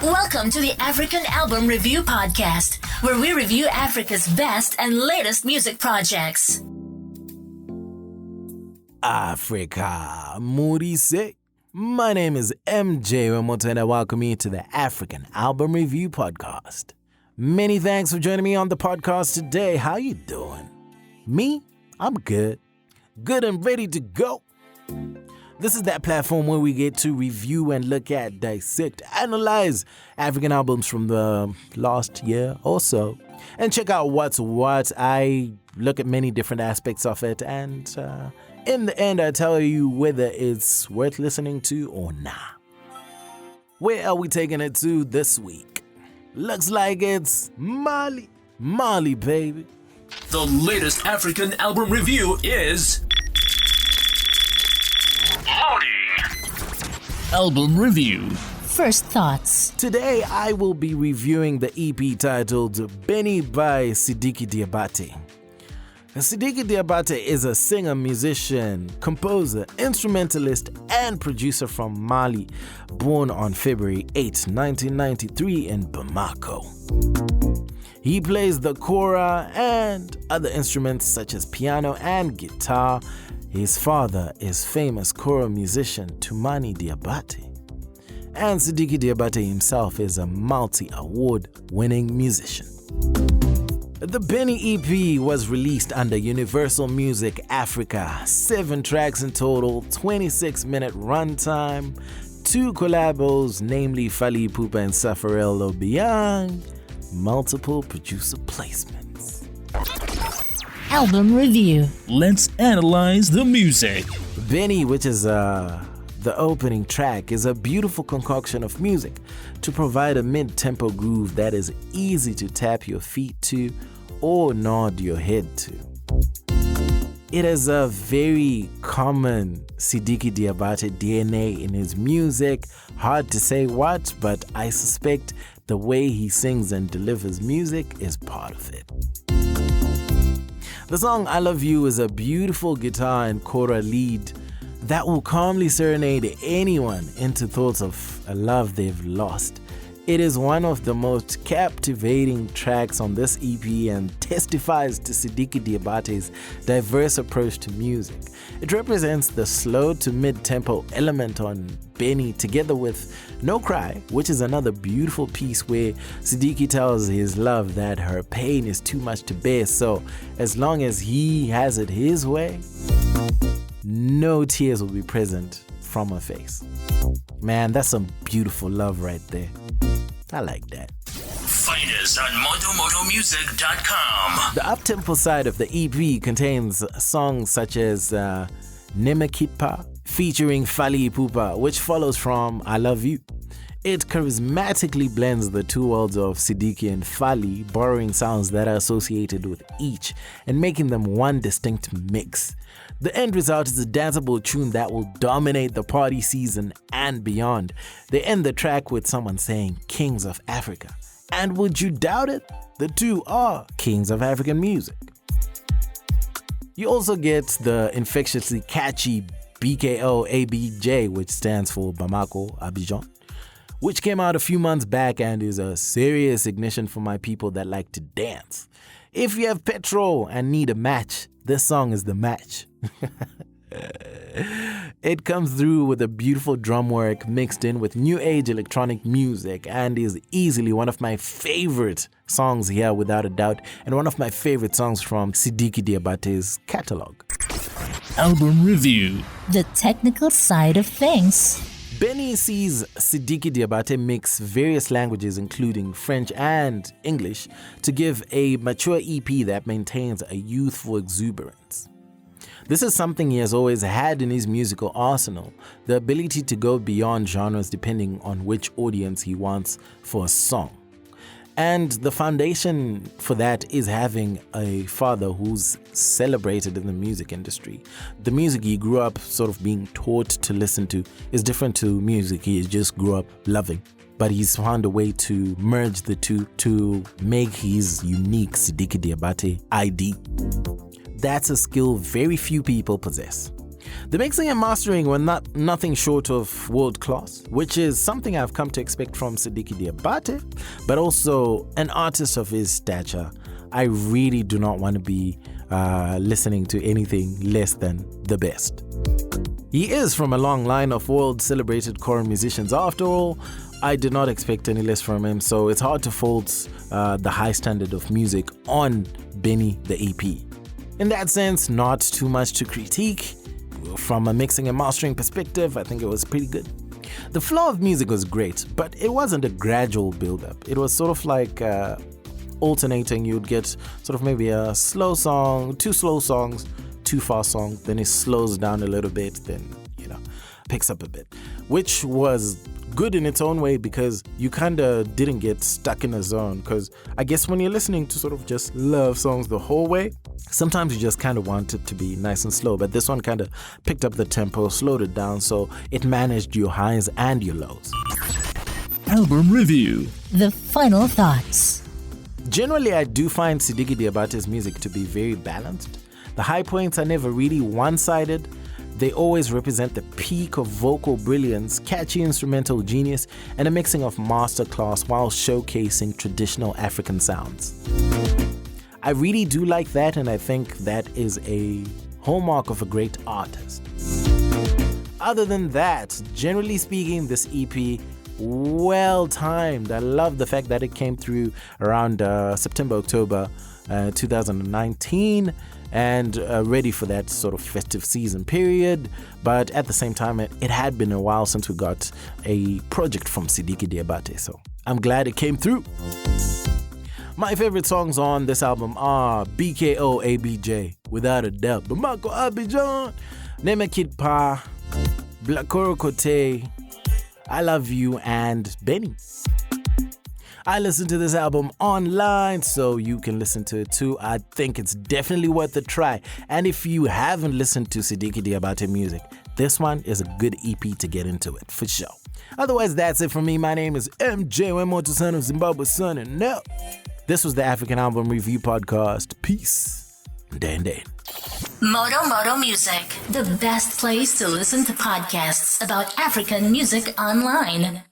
Welcome to the African Album Review Podcast, where we review Africa's best and latest music projects. Africa, Murise. My name is MJ Wemoto and I welcome you to the African Album Review Podcast. Many thanks for joining me on the podcast today. How you doing? Me? I'm good. Good and ready to go. This is that platform where we get to review and look at, dissect, analyze African albums from the last year or so, and check out what's what. I look at many different aspects of it, and in the end, I tell you whether it's worth listening to or not. Where are we taking it to this week? Looks like it's Mali. Mali, baby. The latest African album review is... Album Review. First thoughts. Today I will be reviewing the EP titled Beni by Sidiki Diabate. Sidiki Diabate is a singer, musician, composer, instrumentalist, and producer from Mali, born on February 8, 1993 in Bamako. He plays the kora and other instruments such as piano and guitar. His father is famous kora musician Toumani Diabate. And Sidiki Diabate himself is a multi-award-winning musician. The Beni EP was released under Universal Music Africa. 7 tracks in total, 26-minute runtime, 2 collabos, namely Fally Ipupa and Safarel Obiang, multiple producer placements. Album Review. Let's analyze the music. Beni, which is the opening track, is a beautiful concoction of music to provide a mid-tempo groove that is easy to tap your feet to or nod your head to. It has a very common Sidiki Diabate DNA in his music. Hard to say what, but I suspect the way he sings and delivers music is part of it. The song I Love You is a beautiful guitar and kora lead that will calmly serenade anyone into thoughts of a love they've lost. It is one of the most captivating tracks on this EP and testifies to Sidiki Diabate's diverse approach to music. It represents the slow to mid-tempo element on Beni together with No Cry, which is another beautiful piece where Sidiki tells his love that her pain is too much to bear, so as long as he has it his way, no tears will be present from her face. Man, that's some beautiful love right there. I like that. Find us on motomusic.com. The up-tempo side of the EP contains songs such as Nemekipa featuring Fally Ipupa, which follows from I Love You. It charismatically blends the two worlds of Sidiki and Fally, borrowing sounds that are associated with each and making them one distinct mix. The end result is a danceable tune that will dominate the party season and beyond. They end the track with someone saying Kings of Africa. And would you doubt it? The two are kings of African music. You also get the infectiously catchy BKO ABJ, which stands for Bamako Abidjan, which came out a few months back and is a serious ignition for my people that like to dance. If you have petrol and need a match, this song is the match. It comes through with a beautiful drum work mixed in with new age electronic music and is easily one of my favorite songs here without a doubt, and one of my favorite songs from Sidiki Diabate's catalog. Album Review. The technical side of things. Beni sees Sidiki Diabate mix various languages including French and English to give a mature EP that maintains a youthful exuberance. This is something he has always had in his musical arsenal, the ability to go beyond genres depending on which audience he wants for a song. And the foundation for that is having a father who's celebrated in the music industry. The music he grew up sort of being taught to listen to is different to music he just grew up loving. But he's found a way to merge the two to make his unique Sidiki Diabate ID. That's a skill very few people possess. The mixing and mastering were nothing short of world class, which is something I've come to expect from Sidiki Diabate, but also an artist of his stature. I really do not want to be listening to anything less than the best. He is from a long line of world celebrated choral musicians. After all, I did not expect any less from him, so it's hard to fault the high standard of music on Beni the EP. In that sense, not too much to critique. From a mixing and mastering perspective, I think it was pretty good. The flow of music was great, but it wasn't a gradual build-up. It was sort of like alternating. You'd get sort of maybe a slow song, two slow songs, two fast songs, then it slows down a little bit, then, picks up a bit, which was good in its own way because you kind of didn't get stuck in a zone. Because I guess when you're listening to sort of just love songs the whole way, sometimes you just kind of want it to be nice and slow, but this one kind of picked up the tempo, slowed it down, so it managed your highs and your lows. Album review. The final thoughts. Generally, I do find Sidiki Diabate's music to be very balanced. The high points are never really one-sided. They always represent the peak of vocal brilliance, catchy instrumental genius, and a mixing of masterclass while showcasing traditional African sounds. I really do like that, and I think that is a hallmark of a great artist. Other than that, generally speaking, this EP, well timed. I love the fact that it came through around September, October 2019, and ready for that sort of festive season period. But at the same time, it had been a while since we got a project from Sidiki Diabate, so I'm glad it came through. My favorite songs on this album are BKO ABJ, without a doubt, Bamako Abidjan, Neme Kid Pa, Blakoro Kote, I Love You, and Beni. I listened to this album online, so you can listen to it too. I think it's definitely worth a try. And if you haven't listened to Sidiki Diabate music, this one is a good EP to get into it, for sure. Otherwise, that's it from me. My name is MJ Wemoto, son of Zimbabwe's son, and no. This was the African Album Review Podcast. Peace. Dan. Moto Music, the best place to listen to podcasts about African music online.